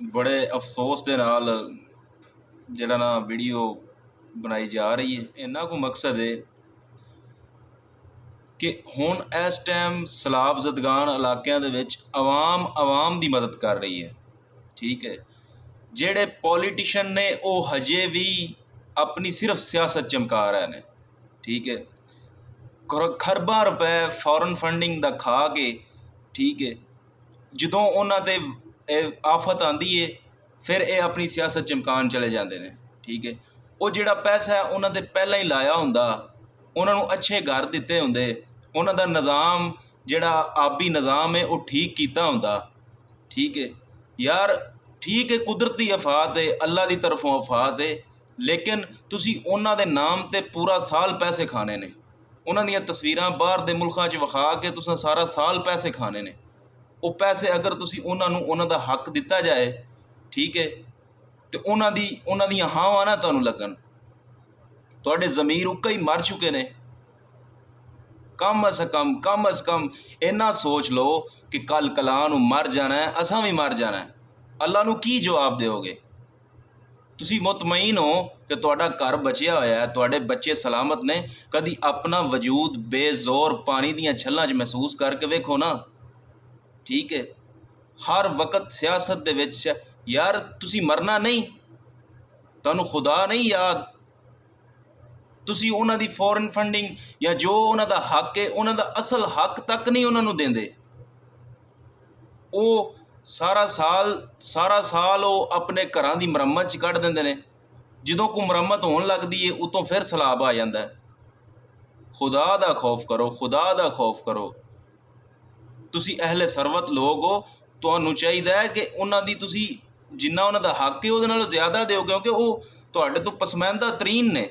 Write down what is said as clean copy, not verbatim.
बड़े अफसोस के नाल जिहड़ा ना वीडियो बनाई जा रही है। इन्ना को मकसद है कि हुण इस टाइम सैलाब ज़दगान इलाकों दे विच आवाम की मदद कर रही है। ठीक है, जेड़े पॉलीटिशन ने वो हजे भी अपनी सिर्फ सियासत चमका रहे हैं। ठीक है, खरबां रुपए फॉरन फंडिंग दा खा के, ठीक है, ਜਦੋਂ ਉਹਨਾਂ 'ਤੇ ਆਫਤ ਆਉਂਦੀ ਹੈ ਫਿਰ ਇਹ ਆਪਣੀ ਸਿਆਸਤ ਚਮਕਾਉਣ ਚਲੇ ਜਾਂਦੇ ਨੇ। ਠੀਕ ਹੈ, ਉਹ ਜਿਹੜਾ ਪੈਸਾ ਹੈ ਉਹਨਾਂ 'ਤੇ ਪਹਿਲਾਂ ਹੀ ਲਾਇਆ ਹੁੰਦਾ, ਉਹਨਾਂ ਨੂੰ ਅੱਛੇ ਘਰ ਦਿੱਤੇ ਹੁੰਦੇ, ਉਹਨਾਂ ਦਾ ਨਿਜ਼ਾਮ ਜਿਹੜਾ ਆਬੀ ਨਿਜ਼ਾਮ ਹੈ ਉਹ ਠੀਕ ਕੀਤਾ ਹੁੰਦਾ। ਠੀਕ ਹੈ ਯਾਰ, ਠੀਕ ਹੈ, ਕੁਦਰਤੀ ਆਫਤ ਹੈ, ਅੱਲਾ ਦੀ ਤਰਫੋਂ ਆਫਤ ਹੈ, ਲੇਕਿਨ ਤੁਸੀਂ ਉਹਨਾਂ ਦੇ ਨਾਮ 'ਤੇ ਪੂਰਾ ਸਾਲ ਪੈਸੇ ਖਾਣੇ ਨੇ। ਉਹਨਾਂ ਦੀਆਂ ਤਸਵੀਰਾਂ ਬਾਹਰ ਦੇ ਮੁਲਕਾਂ 'ਚ ਵਿਖਾ ਕੇ ਤੁਸੀਂ ਸਾਰਾ ਸਾਲ ਪੈਸੇ ਖਾਣੇ ਨੇ। ਉਹ ਪੈਸੇ ਅਗਰ ਤੁਸੀਂ ਉਹਨਾਂ ਦਾ ਹੱਕ ਦਿੱਤਾ ਜਾਏ, ਠੀਕ ਹੈ, ਤੇ ਉਹਨਾਂ ਦੀਆਂ ਹਾਵਾਂ ਨਾ ਤੁਹਾਨੂੰ ਲੱਗਣ, ਤੁਹਾਡੇ ਜ਼ਮੀਰ ਉੱਕਾ ਹੀ ਮਰ ਚੁੱਕੇ ਨੇ। ਕਮ ਅਸ ਕਮ ਇੰਨਾ ਸੋਚ ਲਓ ਕਿ ਕੱਲ ਕਲਾਂ ਨੂੰ ਮਰ ਜਾਣਾ ਹੈ, ਅਸਾਂ ਵੀ ਮਰ ਜਾਣਾ ਹੈ। ਅੱਲਾ ਨੂੰ ਕੀ ਜਵਾਬ ਦਿਓਗੇ? ਤੁਸੀਂ ਮੁਤਮਈਨ ਹੋ ਕਿ ਤੁਹਾਡਾ ਘਰ ਬਚਿਆ ਹੋਇਆ ਹੈ, ਤੁਹਾਡੇ ਬੱਚੇ ਸਲਾਮਤ ਨੇ? ਕਦੀ ਆਪਣਾ ਵਜੂਦ ਬੇਜ਼ੋਰ ਪਾਣੀ ਦੀਆਂ ਛੱਲਾਂ 'ਚ ਮਹਿਸੂਸ ਕਰਕੇ ਵੇਖੋ ਨਾ। ठीक है, हर वक्त सियासत दे विच यार तुसी मरना नहीं, तुहानू खुदा नहीं याद, तुसी उन्हां दी फॉरन फंडिंग या जो उन्हां दा हक है उन्हां दा असल हक तक नहीं उन्हां नू देंदे। वो सारा साल वो अपने घरां दी मुरम्मत च कढ़ दिंदे ने, जदों को मुरम्मत होण लगदी है उतों फिर सैलाब आ जांदा है। खुदा दा खौफ करो, खुदा दा खौफ करो। तुसी अहले सरवत लोग हो, तुहानू चाहिए है कि उन्हां दी तुसी जिन्ना उन्हां दा हक है उहदे नालों ज़्यादा दिओ, क्योंकि वो तुहाडे तो पसमानदा तरीन ने।